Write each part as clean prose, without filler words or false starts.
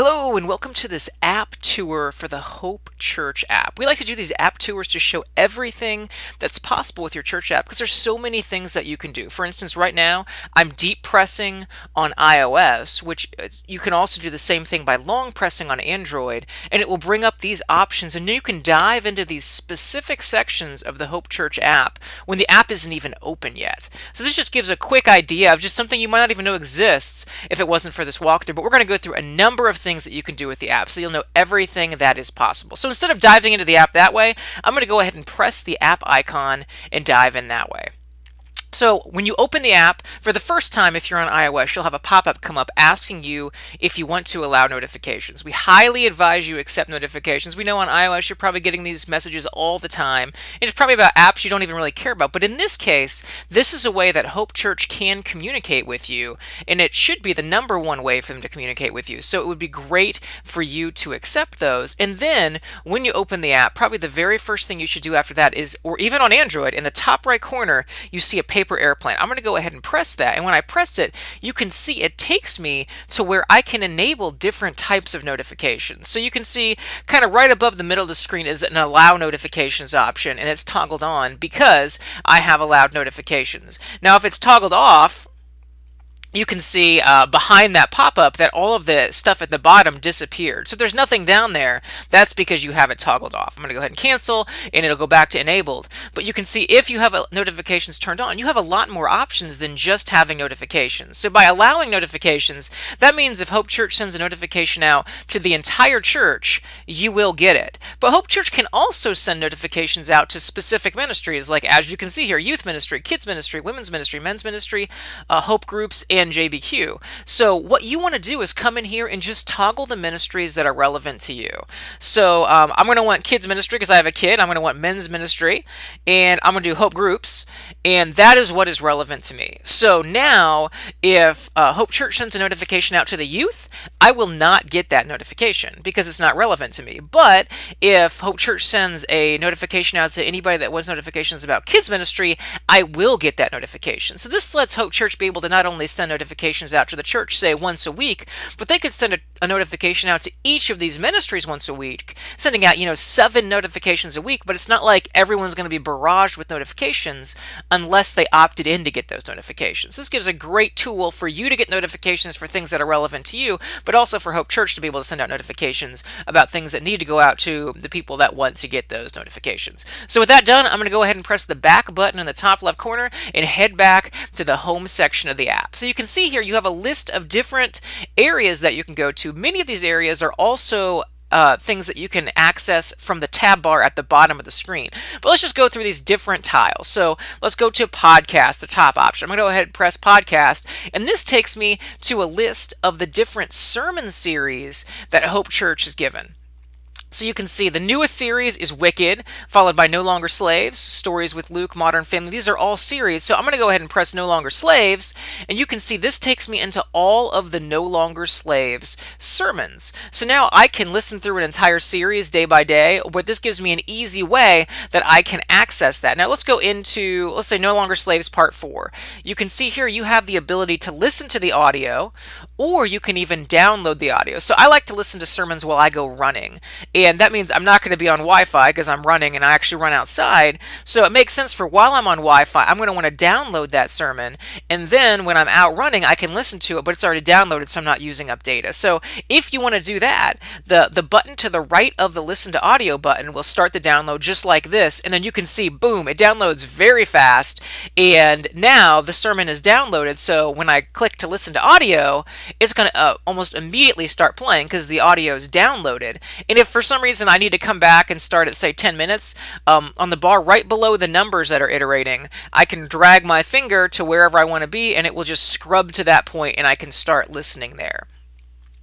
Hello and welcome to this app tour for the Hope Church app. We like to do these app tours to show everything that's possible with your church app because there's so many things that you can do. For instance, right now I'm deep pressing on iOS, which you can also do the same thing by long pressing on Android, and it will bring up these options and you can dive into these specific sections of the Hope Church app when the app isn't even open yet. So this just gives a quick idea of just something you might not even know exists if it wasn't for this walkthrough, but we're going to go through a number of things that you can do with the app so you'll know everything that is possible. So instead of diving into the app that way, I'm going to go ahead and press the app icon and dive in that way. So when you open the app, for the first time if you're on iOS, you'll have a pop-up come up asking you if you want to allow notifications. We highly advise you accept notifications. We know on iOS you're probably getting these messages all the time, and it's probably about apps you don't even really care about. But in this case, this is a way that Hope Church can communicate with you, and it should be the number one way for them to communicate with you. So it would be great for you to accept those. And then when you open the app, probably the very first thing you should do after that is, or even on Android, in the top right corner, you see a paper airplane. I'm going to go ahead and press that, and when I press it, you can see it takes me to where I can enable different types of notifications. So you can see kind of right above the middle of the screen is an allow notifications option, and it's toggled on because I have allowed notifications. Now if it's toggled off, you can see behind that pop-up that all of the stuff at the bottom disappeared. So if there's nothing down there, that's because you have it toggled off. I'm going to go ahead and cancel, and it'll go back to enabled. But you can see if you have notifications turned on, you have a lot more options than just having notifications. So by allowing notifications, that means if Hope Church sends a notification out to the entire church, you will get it. But Hope Church can also send notifications out to specific ministries, like as you can see here, youth ministry, kids ministry, women's ministry, men's ministry, hope groups, and JBQ. So what you want to do is come in here and just toggle the ministries that are relevant to you. So I'm going to want kids ministry because I have a kid. I'm going to want men's ministry, and I'm going to do hope groups, and that is what is relevant to me. So now if Hope Church sends a notification out to the youth, I will not get that notification because it's not relevant to me. But if Hope Church sends a notification out to anybody that wants notifications about kids ministry, I will get that notification. So this lets Hope Church be able to not only send notifications out to the church, say once a week, but they could send a notification out to each of these ministries once a week, sending out, 7 notifications a week, but it's not like everyone's going to be barraged with notifications unless they opted in to get those notifications. This gives a great tool for you to get notifications for things that are relevant to you, but also for Hope Church to be able to send out notifications about things that need to go out to the people that want to get those notifications. So with that done, I'm going to go ahead and press the back button in the top left corner and head back to the home section of the app. So you can see here you have a list of different areas that you can go to. Many of these areas are also things that you can access from the tab bar at the bottom of the screen. But let's just go through these different tiles. So let's go to podcast, the top option. I'm going to go ahead and press podcast, and this takes me to a list of the different sermon series that Hope Church has given. So you can see the newest series is Wicked, followed by No Longer Slaves, Stories with Luke, Modern Family. These are all series. So I'm going to go ahead and press No Longer Slaves, and you can see this takes me into all of the No Longer Slaves sermons. So now I can listen through an entire series day by day, but this gives me an easy way that I can access that. Now let's go into, let's say No Longer Slaves Part 4. You can see here you have the ability to listen to the audio, or you can even download the audio. So I like to listen to sermons while I go running. And that means I'm not going to be on Wi-Fi because I'm running and I actually run outside. So it makes sense for while I'm on Wi-Fi, I'm going to want to download that sermon. And then when I'm out running, I can listen to it, but it's already downloaded, so I'm not using up data. So if you want to do that, the button to the right of the listen to audio button will start the download just like this. And then you can see, boom, it downloads very fast. And now the sermon is downloaded. So when I click to listen to audio, it's going to almost immediately start playing because the audio is downloaded. And if for some reason I need to come back and start at, say, 10 minutes, on the bar right below the numbers that are iterating, I can drag my finger to wherever I want to be, and it will just scrub to that point, and I can start listening there.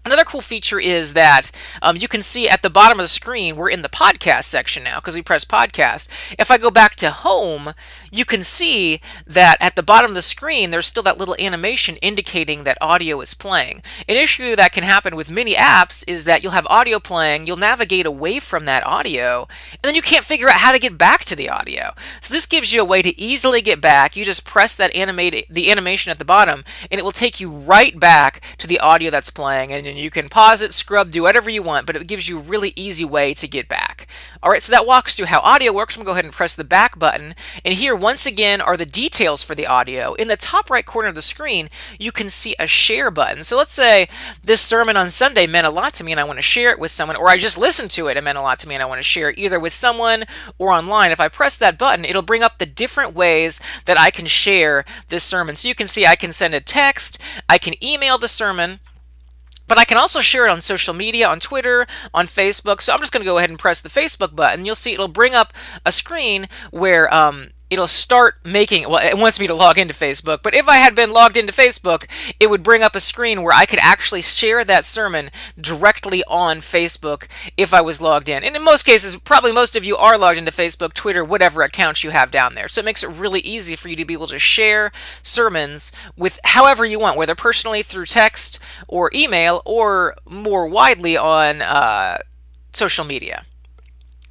Another cool feature is that you can see at the bottom of the screen, we're in the podcast section now because we press podcast. If I go back to home, you can see that at the bottom of the screen, there's still that little animation indicating that audio is playing. An issue that can happen with many apps is that you'll have audio playing, you'll navigate away from that audio, and then you can't figure out how to get back to the audio. So this gives you a way to easily get back. You just press that the animation at the bottom, and it will take you right back to the audio that's playing, and You can pause it, scrub, do whatever you want, but it gives you a really easy way to get back. All right, so that walks through how audio works. I'm going to go ahead and press the back button. And here, once again, are the details for the audio. In the top right corner of the screen, you can see a share button. So let's say this sermon on Sunday meant a lot to me and I want to share it with someone, or I just listened to it and meant a lot to me and I want to share it either with someone or online. If I press that button, it'll bring up the different ways that I can share this sermon. So you can see I can send a text, I can email the sermon, but I can also share it on social media, on Twitter, on Facebook. So I'm just going to go ahead and press the Facebook button. You'll see it'll bring up a screen where it'll start making, well, it wants me to log into Facebook, but if I had been logged into Facebook, it would bring up a screen where I could actually share that sermon directly on Facebook if I was logged in. And in most cases, probably most of you are logged into Facebook, Twitter, whatever accounts you have down there. So it makes it really easy for you to be able to share sermons with however you want, whether personally through text or email or more widely on social media.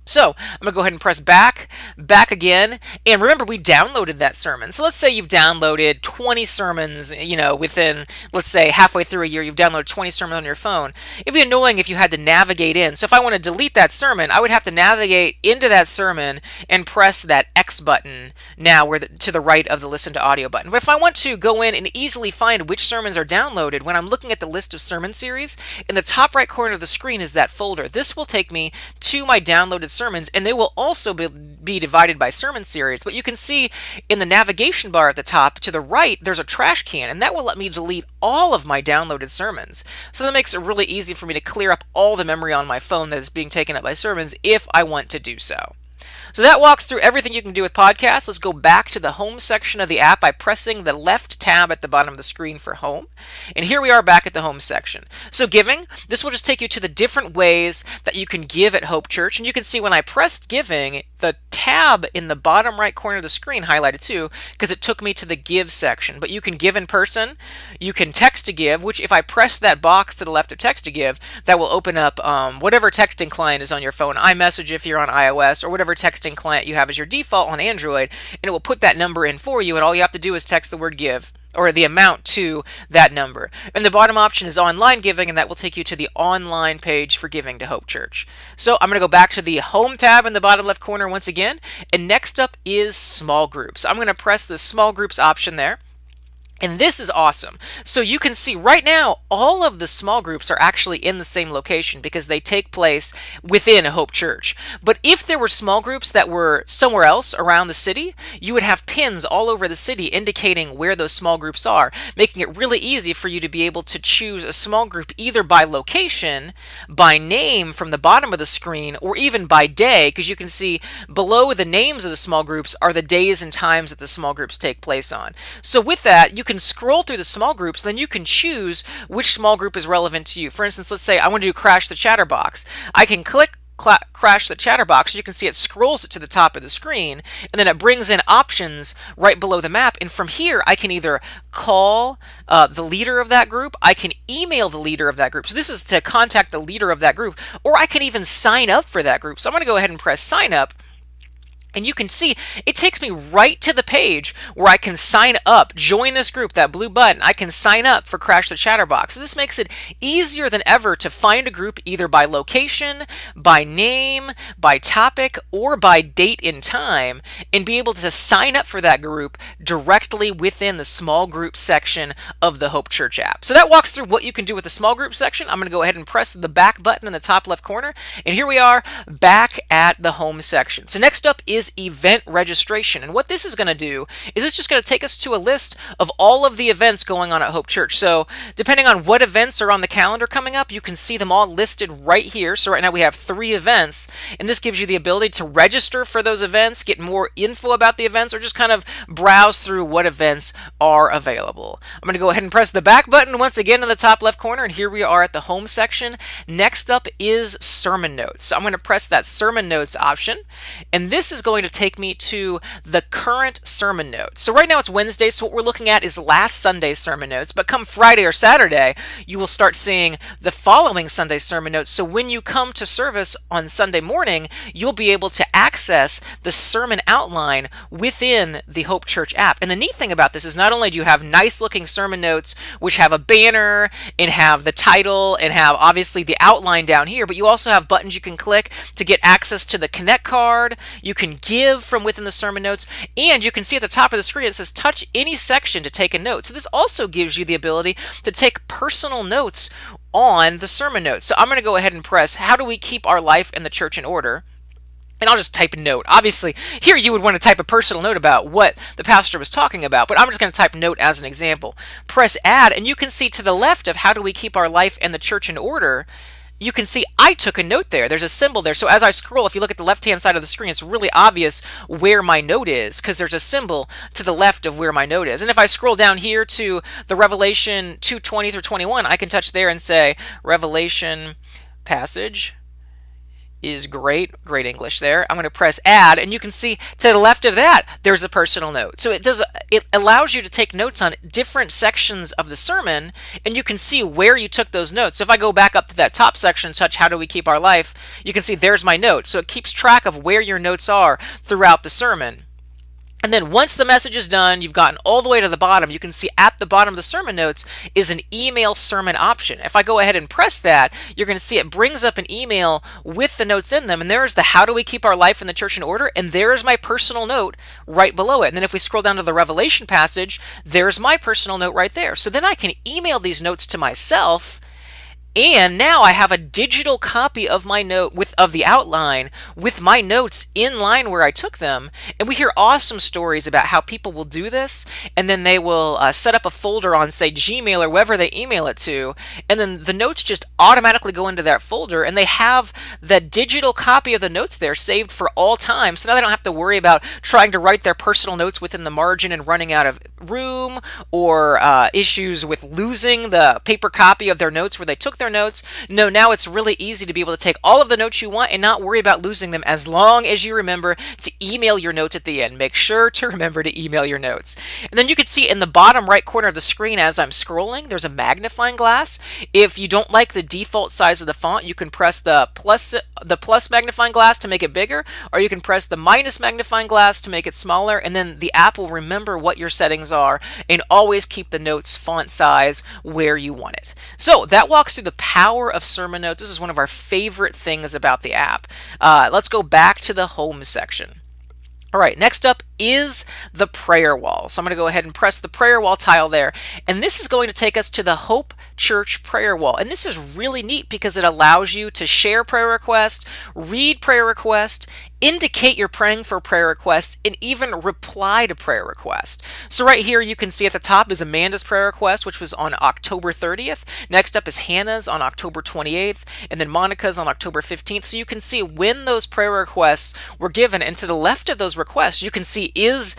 So I'm going to go ahead and press back again. And remember, we downloaded that sermon. So let's say you've downloaded 20 sermons, within, let's say, halfway through a year, you've downloaded 20 sermons on your phone. It'd be annoying if you had to navigate in. So if I want to delete that sermon, I would have to navigate into that sermon and press that X button now to the right of the listen to audio button. But if I want to go in and easily find which sermons are downloaded, when I'm looking at the list of sermon series, in the top right corner of the screen is that folder. This will take me to my downloaded sermons, and they will also be divided by sermon series. But you can see in the navigation bar at the top to the right, there's a trash can, and that will let me delete all of my downloaded sermons. So that makes it really easy for me to clear up all the memory on my phone that is being taken up by sermons if I want to do so. So that walks through everything you can do with podcasts. Let's go back to the home section of the app by pressing the left tab at the bottom of the screen for home. And here we are back at the home section. So giving, this will just take you to the different ways that you can give at Hope Church. And you can see when I pressed giving, the tab in the bottom right corner of the screen highlighted too, because it took me to the give section. But you can give in person, you can text to give, which if I press that box to the left of text to give, that will open up whatever texting client is on your phone, iMessage if you're on iOS, or whatever texting client you have as your default on Android, and it will put that number in for you, and all you have to do is text the word give, or the amount to that number. And the bottom option is online giving, and that will take you to the online page for giving to Hope Church. So I'm going to go back to the home tab in the bottom left corner once again, and next up is small groups. I'm going to press the small groups option there. And this is awesome. So you can see right now, all of the small groups are actually in the same location because they take place within Hope Church. But if there were small groups that were somewhere else around the city, you would have pins all over the city indicating where those small groups are, making it really easy for you to be able to choose a small group either by location, by name from the bottom of the screen, or even by day, because you can see below the names of the small groups are the days and times that the small groups take place on. So with that, you can scroll through the small groups, then you can choose which small group is relevant to you. For instance, let's say I want to do Crash the Chatterbox. I can click Crash the Chatterbox. You can see it scrolls it to the top of the screen, and then it brings in options right below the map. And from here, I can either call the leader of that group, I can email the leader of that group. So this is to contact the leader of that group, or I can even sign up for that group. So I'm going to go ahead and press sign up. And you can see it takes me right to the page where I can sign up, join this group, that blue button. I can sign up for Crash the Chatterbox. So this makes it easier than ever to find a group either by location, by name, by topic, or by date and time, and be able to sign up for that group directly within the small group section of the Hope Church app. So that walks through what you can do with the small group section. I'm going to go ahead and press the back button in the top left corner. And here we are back at the home section. So next up is event registration. And what this is going to do is it's just going to take us to a list of all of the events going on at Hope Church. So depending on what events are on the calendar coming up, you can see them all listed right here. So right now we have 3 events, and this gives you the ability to register for those events, get more info about the events, or just kind of browse through what events are available. I'm going to go ahead and press the back button once again in the top left corner, and here we are at the home section. Next up is sermon notes. So I'm going to press that sermon notes option, and this is going going to take me to the current sermon notes. So right now it's Wednesday, so what we're looking at is last Sunday's sermon notes, but come Friday or Saturday, you will start seeing the following Sunday sermon notes. So when you come to service on Sunday morning, you'll be able to access the sermon outline within the Hope Church app. And the neat thing about this is not only do you have nice looking sermon notes, which have a banner and have the title and have obviously the outline down here, but you also have buttons you can click to get access to the Connect card. You can give from within the sermon notes, and you can see at the top of the screen it says touch any section to take a note. So this also gives you the ability to take personal notes on the sermon notes. So I'm going to go ahead and press how do we keep our life in the church in order? And I'll just type a note. Obviously, here you would want to type a personal note about what the pastor was talking about, but I'm just going to type note as an example. Press add, and you can see to the left of how do we keep our life in the church in order, you can see I took a note there. There's a symbol there. So as I scroll, if you look at the left-hand side of the screen, it's really obvious where my note is because there's a symbol to the left of where my note is. And if I scroll down here to the Revelation 2:20 through 21, I can touch there and say Revelation passage is great English there. I'm going to press add, and you can see to the left of that there's a personal note. So it allows you to take notes on different sections of the sermon, and you can see where you took those notes. So if I go back up to that top section, touch how do we keep our life, you can see there's my note. So it keeps track of where your notes are throughout the sermon. And then once the message is done, you've gotten all the way to the bottom, you can see at the bottom of the sermon notes is an email sermon option. If I go ahead and press that, you're going to see it brings up an email with the notes in them, and there's the how do we keep our life in the church in order, and there's my personal note right below it. And then if we scroll down to the Revelation passage, there's my personal note right there. So then I can email these notes to myself, and now I have a digital copy of my note of the outline with my notes in line where I took them. And we hear awesome stories about how people will do this, and then they will set up a folder on, say, Gmail or wherever they email it to, and then the notes just automatically go into that folder, and they have the digital copy of the notes there saved for all time. So now they don't have to worry about trying to write their personal notes within the margin and running out of room, or issues with losing the paper copy of their notes where they took their notes. No, now it's really easy to be able to take all of the notes you want and not worry about losing them as long as you remember to email your notes at the end. Make sure to remember to email your notes. And then you can see in the bottom right corner of the screen as I'm scrolling, there's a magnifying glass. If you don't like the default size of the font, you can press the plus magnifying glass to make it bigger, or you can press the minus magnifying glass to make it smaller, and then the app will remember what your settings are and always keep the notes font size where you want it. So that walks through the power of sermon notes. This is one of our favorite things about the app. Let's go back to the home section. All right, next up is the prayer wall. So I'm going to go ahead and press the prayer wall tile there. And this is going to take us to the Hope Church prayer wall. And this is really neat because it allows you to share prayer requests, read prayer requests, indicate you're praying for prayer requests, and even reply to prayer requests. So right here you can see at the top is Amanda's prayer request, which was on October 30th. Next up is Hannah's on October 28th, and then Monica's on October 15th. So you can see when those prayer requests were given, and to the left of those requests you can see is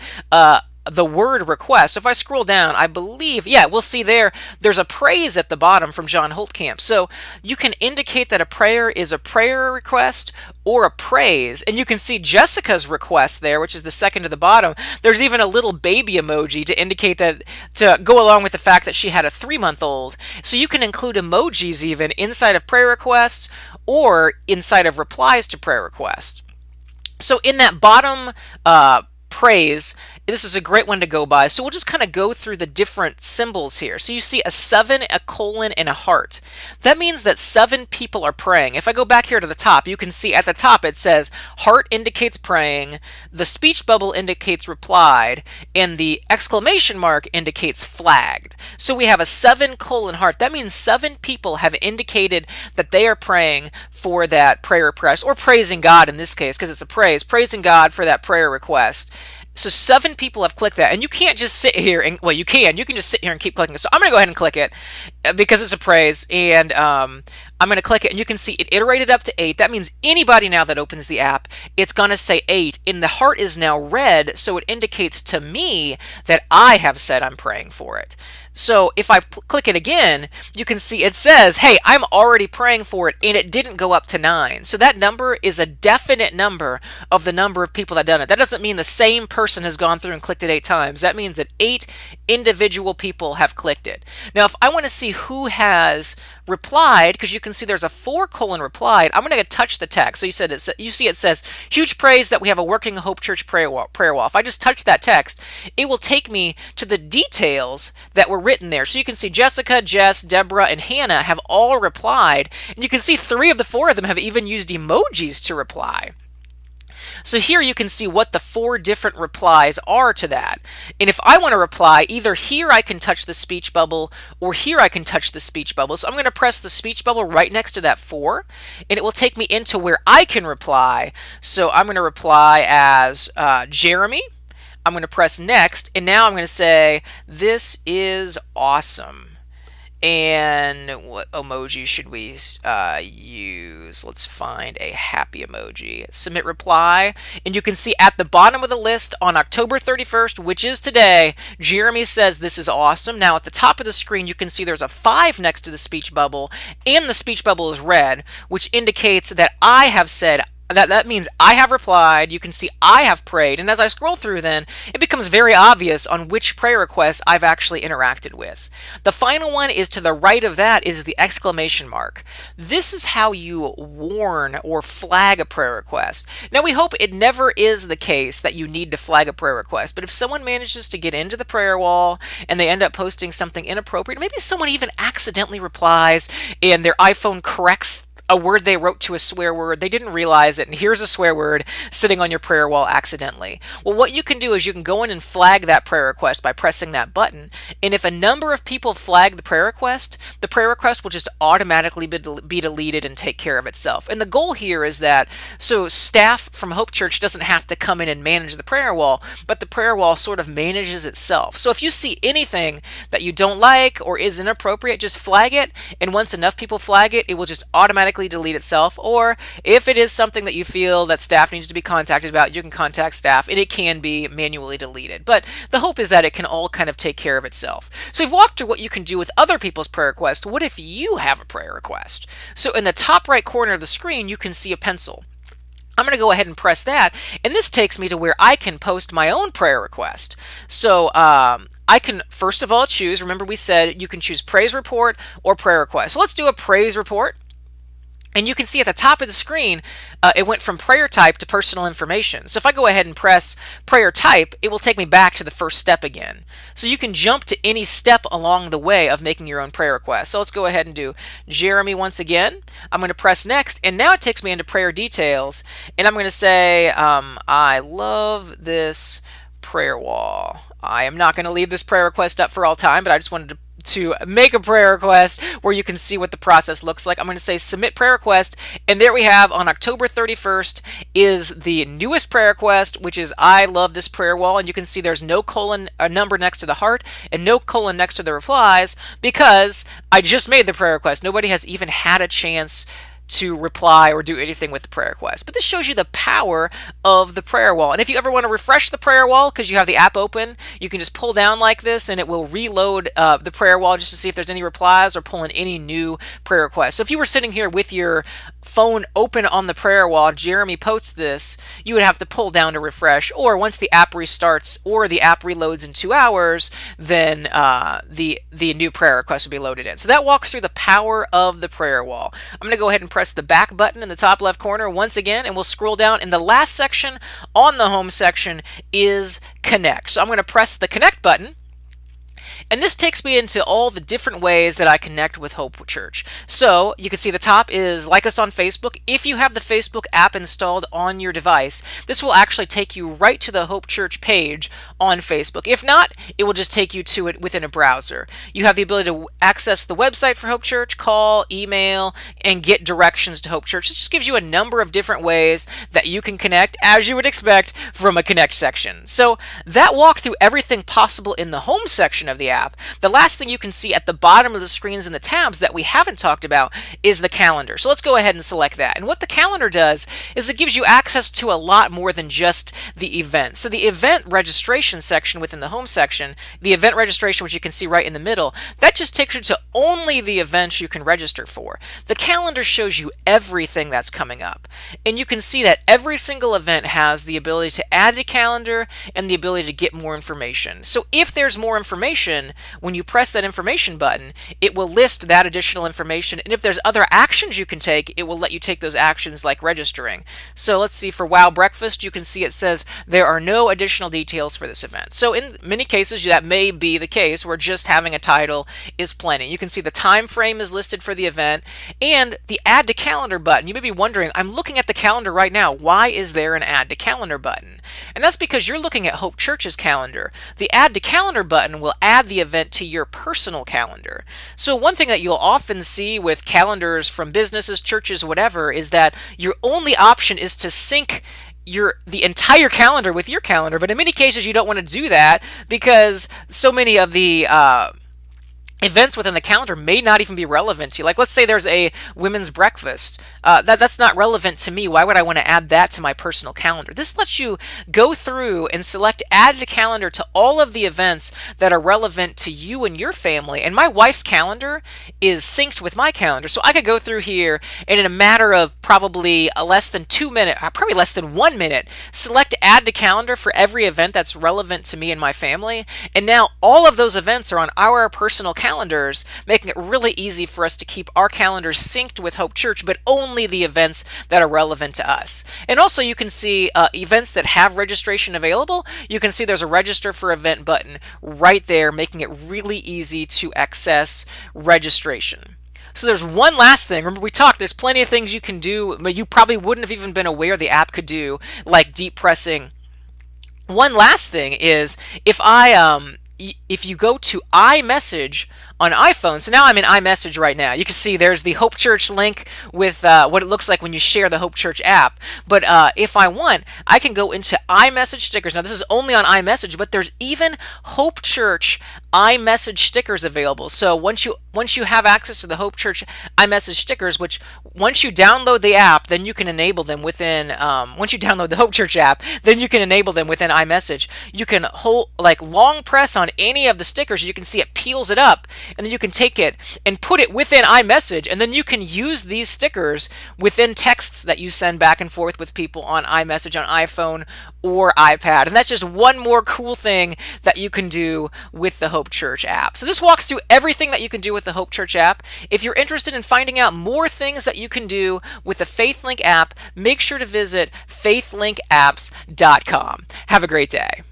the word request. So if I scroll down, I believe, we'll see there's a praise at the bottom from John Holtkamp. So you can indicate that a prayer is a prayer request or a praise. And you can see Jessica's request there, which is the second to the bottom. There's even a little baby emoji to indicate that, to go along with the fact that she had a 3-month-old. So you can include emojis even inside of prayer requests or inside of replies to prayer requests. So in that bottom praise, this is a great one to go by. So we'll just kind of go through the different symbols here. So you see a 7, a colon, and a heart. That means that 7 people are praying. If I go back here to the top, you can see at the top it says heart indicates praying, the speech bubble indicates replied, and the exclamation mark indicates flagged. So we have a 7 colon heart. That means 7 people have indicated that they are praying for that prayer request, or praising God in this case, because it's a praise, praising God for that prayer request. So 7 people have clicked that, and you can't just sit here and, well, you can just sit here and keep clicking it. So I'm going to go ahead and click it because it's a praise, and I'm going to click it, and you can see it iterated up to 8. That means anybody now that opens the app, it's going to say 8, and the heart is now red, so it indicates to me that I have said I'm praying for it. So if I click it again, you can see it says, hey, I'm already praying for it, and it didn't go up to 9. So that number is a definite number of the number of people that done it. That doesn't mean the same person has gone through and clicked it 8 times. That means that 8 individual people have clicked it. Now, if I want to see who has replied, because you can see there's a 4 replied, I'm going to touch the text. So you see it says, huge praise that we have a working Hope Church prayer wall. If I just touch that text, it will take me to the details that were written there. So you can see Jessica, Jess, Deborah, and Hannah have all replied, and you can see 3 of the 4 of them have even used emojis to reply. So here you can see what the 4 different replies are to that. And if I want to reply, either here I can touch the speech bubble, or here I can touch the speech bubble. So I'm going to press the speech bubble right next to that 4, and it will take me into where I can reply. So I'm going to reply as Jeremy. I'm going to press next, and now I'm going to say, this is awesome. And what emoji should we use? Let's find a happy emoji. Submit reply. And you can see at the bottom of the list on October 31st, which is today, Jeremy says this is awesome. Now at the top of the screen, you can see there's a 5 next to the speech bubble, and the speech bubble is red, which indicates that I have said that means I have replied. You can see I have prayed, and as I scroll through then, it becomes very obvious on which prayer requests I've actually interacted with. The final one is to the right of that is the exclamation mark. This is how you warn or flag a prayer request. Now we hope it never is the case that you need to flag a prayer request, but if someone manages to get into the prayer wall and they end up posting something inappropriate, maybe someone even accidentally replies and their iPhone corrects a word they wrote to a swear word, they didn't realize it, and here's a swear word sitting on your prayer wall accidentally. Well, what you can do is you can go in and flag that prayer request by pressing that button, and if a number of people flag the prayer request will just automatically be deleted and take care of itself. And the goal here is that, so staff from Hope Church doesn't have to come in and manage the prayer wall, but the prayer wall sort of manages itself. So if you see anything that you don't like or is inappropriate, just flag it, and once enough people flag it, it will just automatically delete itself. Or if it is something that you feel that staff needs to be contacted about, you can contact staff and it can be manually deleted. But the hope is that it can all kind of take care of itself. So we've walked through what you can do with other people's prayer requests. What if you have a prayer request? So in the top right corner of the screen, you can see a pencil. I'm going to go ahead and press that, and this takes me to where I can post my own prayer request. So I can, first of all, choose, remember we said you can choose praise report or prayer request. So let's do a praise report. And you can see at the top of the screen, it went from prayer type to personal information. So if I go ahead and press prayer type, it will take me back to the first step again. So you can jump to any step along the way of making your own prayer request. So let's go ahead and do Jeremy once again. I'm going to press next, and now it takes me into prayer details. And I'm going to say, I love this prayer wall. I am not going to leave this prayer request up for all time, but I just wanted to make a prayer request where you can see what the process looks like. I'm going to say submit prayer request, and there we have on October 31st is the newest prayer request, which is I love this prayer wall, and you can see there's no colon, a number next to the heart, and no colon next to the replies because I just made the prayer request. Nobody has even had a chance to reply or do anything with the prayer request. But this shows you the power of the prayer wall. And if you ever want to refresh the prayer wall because you have the app open, you can just pull down like this and it will reload the prayer wall just to see if there's any replies or pull in any new prayer requests. So if you were sitting here with your phone open on the prayer wall, Jeremy posts this, you would have to pull down to refresh, or once the app restarts or the app reloads in 2 hours, then the new prayer request will be loaded in. So that walks through the power of the prayer wall. I'm going to go ahead and press the back button in the top left corner once again, and we'll scroll down, and the last section on the home section is connect. So I'm going to press the connect button, and this takes me into all the different ways that I connect with Hope Church. So you can see the top is like us on Facebook. If you have the Facebook app installed on your device, this will actually take you right to the Hope Church page on Facebook. If not, it will just take you to it within a browser. You have the ability to access the website for Hope Church, call, email, and get directions to Hope Church. This just gives you a number of different ways that you can connect, as you would expect from a connect section. So that walked through everything possible in the home section section of the app, the last thing you can see at the bottom of the screens and the tabs that we haven't talked about is the calendar. So let's go ahead and select that. And what the calendar does is it gives you access to a lot more than just the event. So the event registration section within the home section, the event registration, which you can see right in the middle, that just takes you to only the events you can register for. The calendar shows you everything that's coming up. And you can see that every single event has the ability to add to calendar and the ability to get more information. So if there's more information, when you press that information button, it will list that additional information. And if there's other actions you can take, it will let you take those actions like registering. So let's see, for Wow Breakfast, you can see it says there are no additional details for this event. So in many cases, that may be the case where just having a title is plenty. You can see the time frame is listed for the event and the add to calendar button. You may be wondering, I'm looking at the calendar right now. Why is there an add to calendar button? And that's because you're looking at Hope Church's calendar. The add to calendar button will add the event to your personal calendar. So one thing that you'll often see with calendars from businesses, churches, whatever, is that your only option is to sync the entire calendar with your calendar. But in many cases, you don't want to do that because so many of the events within the calendar may not even be relevant to you. Like, let's say there's a women's breakfast. That's not relevant to me. Why would I want to add that to my personal calendar? This lets you go through and select add to calendar to all of the events that are relevant to you and your family. And my wife's calendar is synced with my calendar. So I could go through here and in a matter of probably less than 2 minutes, probably less than 1 minute, select add to calendar for every event that's relevant to me and my family. And now all of those events are on our personal calendars, making it really easy for us to keep our calendars synced with Hope Church, but only the events that are relevant to us. And also you can see events that have registration available. You can see there's a register for event button right there, making it really easy to access registration. So there's one last thing. Remember, we talked, there's plenty of things you can do, but you probably wouldn't have even been aware the app could do, like deep pressing. One last thing is if you go to iMessage on iPhone, so now I'm in iMessage right now. You can see there's the Hope Church link with what it looks like when you share the Hope Church app. But if I want, I can go into iMessage stickers. Now this is only on iMessage, but there's even Hope Church iMessage stickers available. So once you have access to the Hope Church iMessage stickers, which once you download the app, then you can enable them within. Once you download the Hope Church app, then you can enable them within iMessage. You can long press on any of the stickers. You can see it peels it up, and then you can take it and put it within iMessage, and then you can use these stickers within texts that you send back and forth with people on iMessage on iPhone or iPad. And that's just one more cool thing that you can do with the Hope Church app. So this walks through everything that you can do with the Hope Church app. If you're interested in finding out more things that you can do with the FaithLink app, make sure to visit faithlinkapps.com. Have a great day.